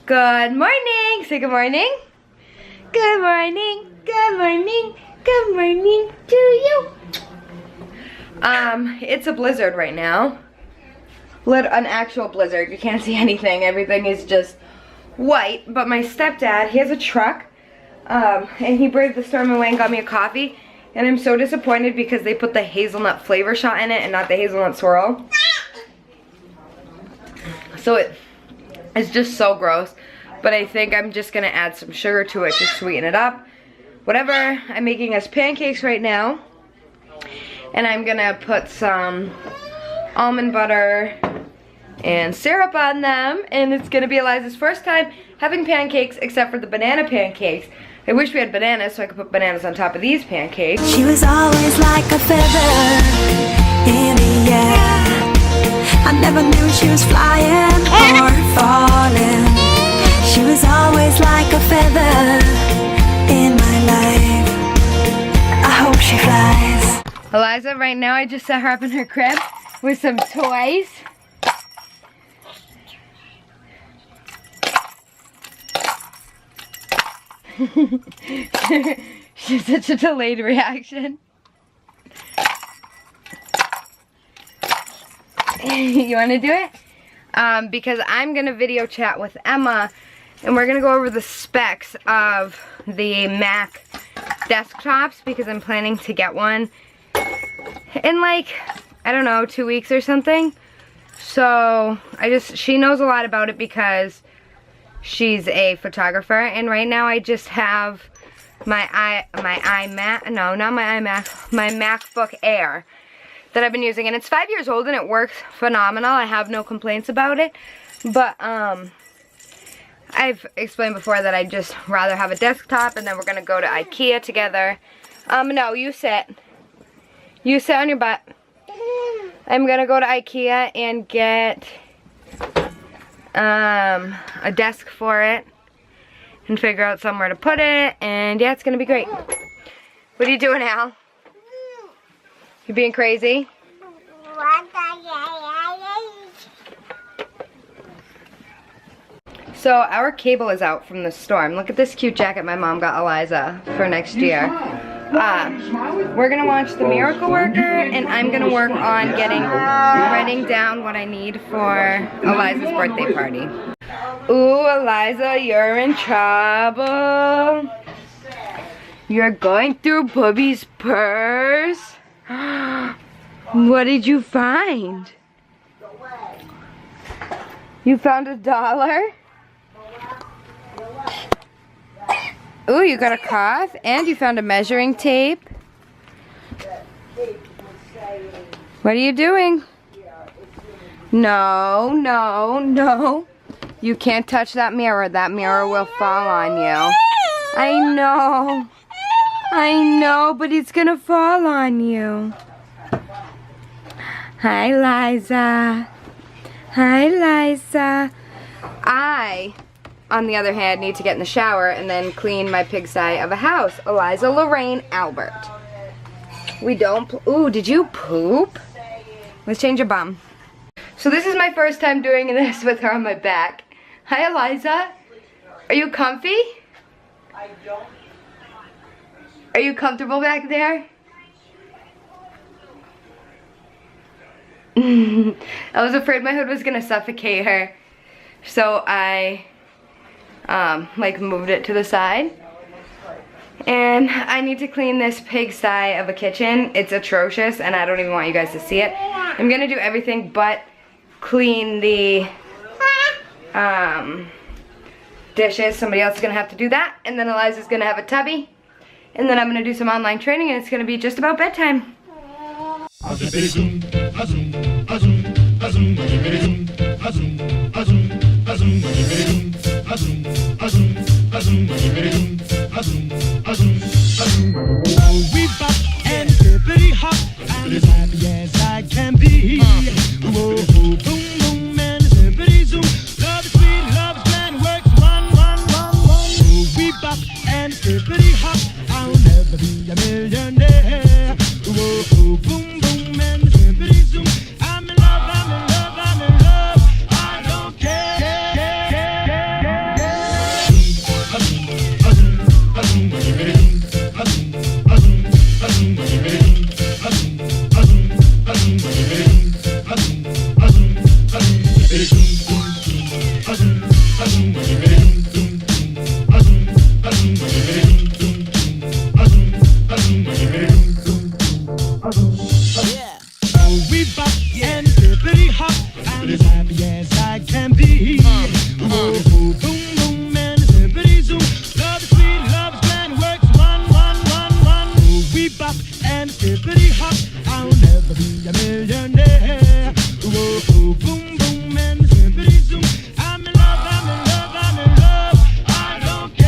Good morning. Say good morning. Good morning. Good morning. Good morning to you. It's a blizzard right now. An actual blizzard. You can't see anything. Everything is just white. But my stepdad, he has a truck. And he braved the storm and went and got me a coffee. And I'm so disappointed because they put the hazelnut flavor shot in it and not the hazelnut swirl. So it's just so gross. But I think I'm just gonna add some sugar to it to sweeten it up. Whatever, I'm making us pancakes right now. And I'm gonna put some almond butter and syrup on them. And it's gonna be Eliza's first time having pancakes except for the banana pancakes. I wish we had bananas so I could put bananas on top of these pancakes. She was always like a feather in the air. I never knew she was flying or falling. She was always like a feather in my life. I hope she flies. Eliza, right now I just set her up in her crib with some toys. She's such a delayed reaction. You want to do it? Because I'm going to video chat with Emma and we're going to go over the specs of the Mac desktops because I'm planning to get one in like, I don't know, 2 weeks or something. So she knows a lot about it because she's a photographer, and right now I just have my MacBook Air that I've been using, and it's 5 years old and it works phenomenal. I have no complaints about it, but I've explained before that I'd just rather have a desktop, and then we're gonna go to IKEA together. No, you sit on your butt. I'm gonna go to IKEA and get a desk for it and figure out somewhere to put it, and yeah, it's gonna be great. What are you doing, Al? You being crazy? So our cable is out from the storm. Look at this cute jacket my mom got Eliza for next year. We're gonna watch The Miracle Worker, and I'm gonna work on writing down what I need for Eliza's birthday party. Ooh, Eliza, you're in trouble. You're going through Bubby's purse. What did you find? You found $1? Ooh, you got a cough, and you found a measuring tape. What are you doing? No, no, no. You can't touch that mirror. That mirror will fall on you. I know, but it's gonna fall on you. Hi, Liza. Hi, Liza. I, on the other hand, need to get in the shower and then clean my pigsty of a house. Eliza Lorraine Albert. We don't, ooh, did you poop? Let's change your bum. So this is my first time doing this with her on my back. Hi, Eliza. Are you comfy? Are you comfortable back there? I was afraid my hood was gonna suffocate her. So I like moved it to the side. And I need to clean this pigsty of a kitchen. It's atrocious and I don't even want you guys to see it. I'm gonna do everything but clean the dishes. Somebody else is gonna have to do that. And then Eliza's gonna have a tubby. And then I'm gonna do some online training, and it's gonna be just about bedtime. I'll never be a millionaire. Whoa, boom, boom, and zippity zoom. I'm in love, I'm in love, I'm in love. I don't We bop and hippity hop. I'm as happy as I can be. Whoa, boom, boom, and hippity zoom. Love is sweet, love is grand, works one. We bop and hippity hop. I'll never be a millionaire. Whoa, boom, boom, and hippity zoom. I'm in love, I'm in love, I'm in love. I don't care.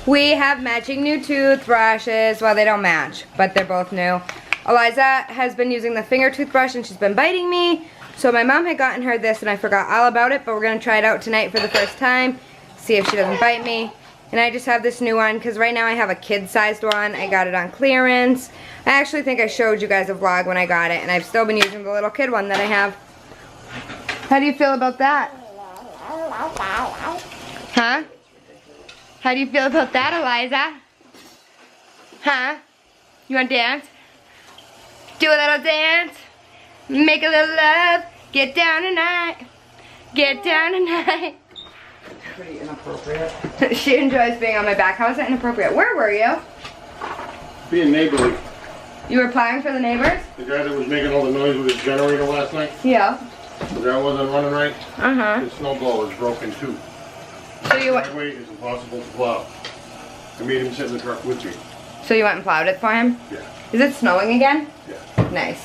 We have matching new toothbrushes. Well, they don't match, but they're both new. Eliza has been using the finger toothbrush and she's been biting me. So my mom had gotten her this and I forgot all about it, but we're gonna try it out tonight for the first time. See if she doesn't bite me. And I just have this new one because right now I have a kid-sized one. I got it on clearance. I actually think I showed you guys a vlog when I got it, and I've still been using the little kid one that I have. How do you feel about that? Huh? How do you feel about that, Eliza? Huh? You want to dance? Do a little dance. Make a little love. Get down tonight. Get down tonight. Pretty inappropriate. She enjoys being on my back. How is that inappropriate? Where were you? Being neighborly. You were plowing for the neighbors? The guy that was making all the noise with his generator last night, Yeah. the guy wasn't running right. Uh-huh. His snow blower is broken too. So you went, Driveway is impossible to plow. I made him sit in the truck with me. so you went and plowed it for him? Yeah. Is it snowing again? Yeah. Nice.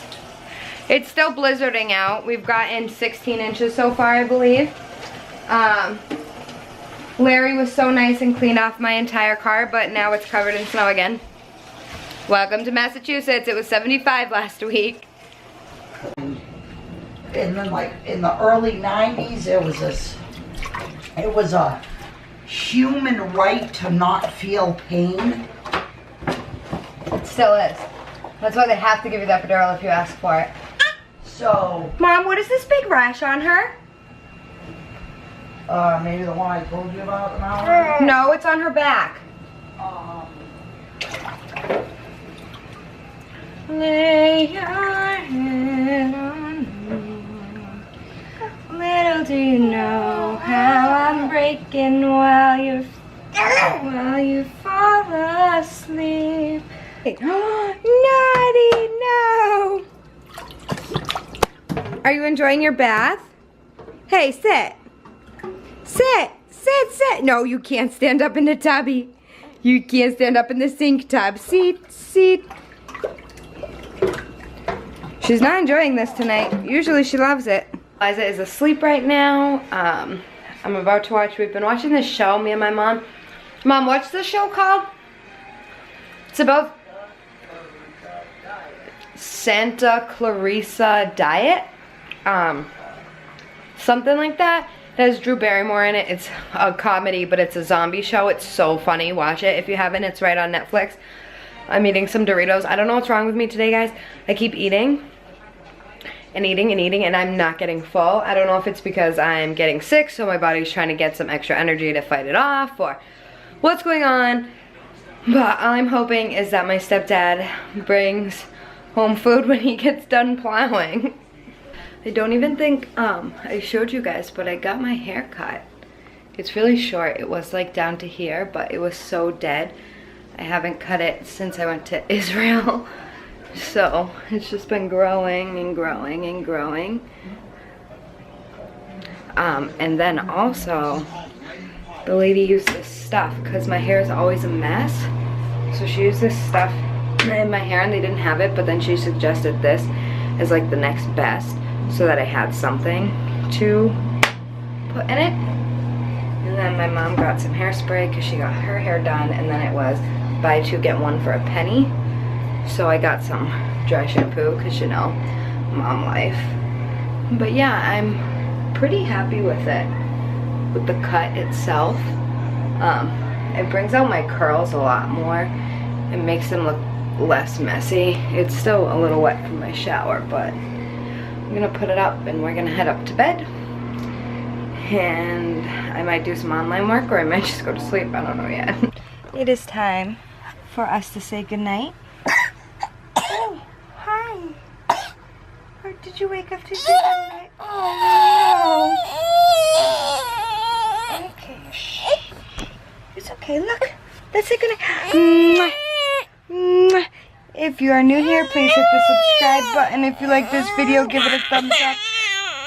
It's still blizzarding out. We've gotten 16 inches so far, I believe. Larry was so nice and cleaned off my entire car, but now it's covered in snow again. Welcome to Massachusetts. It was 75 last week. And then like in the early 90s, it was a human right to not feel pain. It still is. That's why they have to give you the epidural if you ask for it. So, Mom, what is this big rash on her? maybe the one I told you about an hour ago. No, it's on her back. Lay your head on me. Little do you know how I'm breaking while you fall asleep. Naughty, no. Are you enjoying your bath? Hey, sit. Sit, sit, sit. No, you can't stand up in the tubby. You can't stand up in the sink tub. Sit, sit. She's not enjoying this tonight. Usually she loves it. Eliza is asleep right now. I'm about to watch, we've been watching this show, me and my mom. Mom, what's the show called? It's about Santa Clarissa Diet. Something like that. It has Drew Barrymore in it. It's a comedy, but it's a zombie show. It's so funny. Watch it if you haven't. It's right on Netflix. I'm eating some Doritos. I don't know what's wrong with me today, guys. I keep eating and eating and eating, and I'm not getting full. I don't know if it's because I'm getting sick, so my body's trying to get some extra energy to fight it off, or what's going on. But all I'm hoping is that my stepdad brings home food when he gets done plowing. I don't even think I showed you guys, but I got my hair cut. It's really short. It was like down to here, but it was so dead. I haven't cut it since I went to Israel. So it's just been growing and growing and growing. And then also, the lady used this stuff because my hair is always a mess. So she used this stuff in my hair and they didn't have it, but then she suggested this as like the next best so that I had something to put in it. And then my mom got some hairspray because she got her hair done, and then it was buy two get one for a penny. So I got some dry shampoo because you know, mom life. But yeah, I'm pretty happy with it, with the cut itself. It brings out my curls a lot more. It makes them look less messy. It's still a little wet from my shower, but I'm gonna put it up and we're gonna head up to bed. And I might do some online work or I might just go to sleep. I don't know yet. It is time for us to say goodnight. Oh, hi. Or did you wake up to say goodnight? Oh, no. Okay, shh. It's okay, look. Let's say goodnight. Mwah. Mwah. If you are new here, please hit the subscribe button. If you like this video, give it a thumbs up.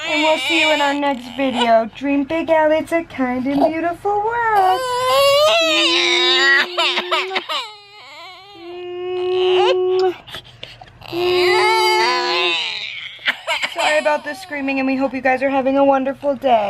And we'll see you in our next video. Dream big, Al. It's a kind and beautiful world. Sorry about the screaming, and we hope you guys are having a wonderful day.